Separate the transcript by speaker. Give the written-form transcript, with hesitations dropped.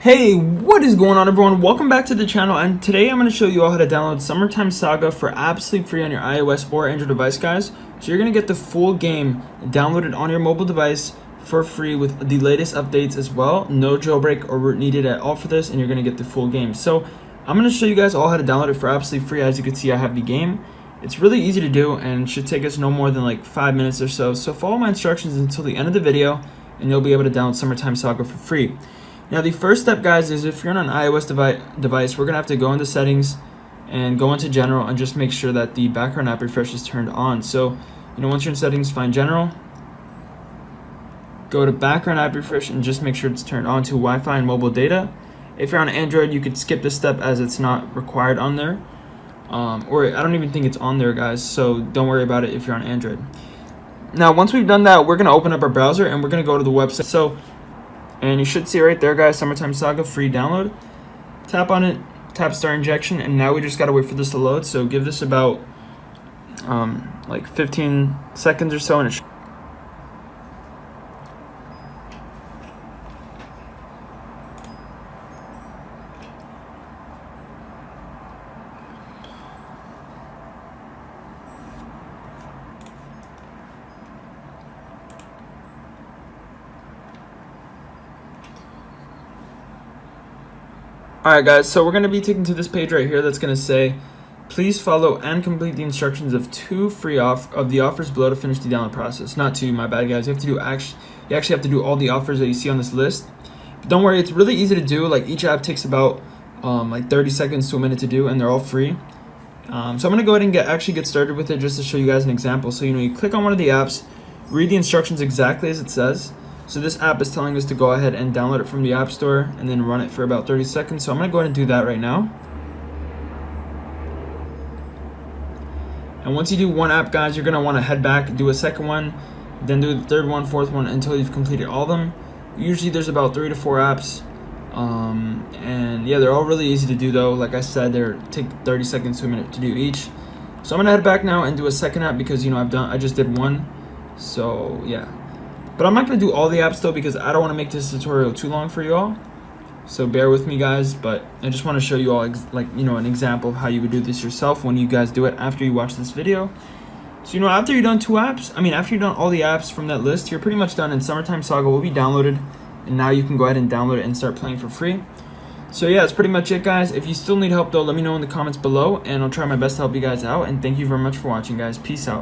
Speaker 1: Hey, what is going on, everyone? Welcome back to the channel, and today I'm going to show you all how to download Summertime Saga for absolutely free on your iOS or Android device, guys. So you're going to get the full game downloaded on your mobile device for free with the latest updates as well. No jailbreak or root needed at all for this, and you're going to get the full game. So I'm going to show you guys all how to download it for absolutely free. As you can see, I have the game. It's really easy to do and should take us no more than like 5 minutes or so. So follow my instructions until the end of the video, and you'll be able to download Summertime Saga for free. Now, the first step, guys, is if you're on an iOS device, we're going to have to go into settings and go into general and just make sure that the background app refresh is turned on. So, once you're in settings, find general, go to background app refresh and just make sure it's turned on to Wi-Fi and mobile data. If you're on Android, you could skip this step as it's not required on there. Or I don't even think it's on there, guys, so don't worry about it if you're on Android. Now, once we've done that, we're going to open up our browser and we're going to go to the website. And you should see right there, guys, Summertime Saga free download. Tap on it, tap start injection, and now we just gotta wait for this to load. So give this about like 15 seconds or so, and it should. Alright, guys, so we're going to be taken to this page right here that's going to say, please follow and complete the instructions of the offers below to finish the download process. Not two, my bad, guys. You actually have to do all the offers that you see on this list. But don't worry, it's really easy to do. Like, each app takes about like 30 seconds to a minute to do, and they're all free. So I'm going to go ahead and actually get started with it just to show you guys an example. So, you click on one of the apps, read the instructions exactly as it says. So this app is telling us to go ahead and download it from the App Store and then run it for about 30 seconds. So I'm going to go ahead and do that right now. And once you do one app, guys, you're going to want to head back, do a second one, then do the third one, fourth one, until you've completed all of them. Usually there's about 3 to 4 apps. And yeah, they're all really easy to do, though. Like I said, they take 30 seconds to a minute to do each. So I'm going to head back now and do a second app because, I just did one. So yeah. But I'm not going to do all the apps, though, because I don't want to make this tutorial too long for you all. So bear with me, guys. But I just want to show you all, an example of how you would do this yourself when you guys do it after you watch this video. So, after you've done after you've done all the apps from that list, you're pretty much done, and Summertime Saga will be downloaded. And now you can go ahead and download it and start playing for free. So, yeah, that's pretty much it, guys. If you still need help, though, let me know in the comments below, and I'll try my best to help you guys out. And thank you very much for watching, guys. Peace out.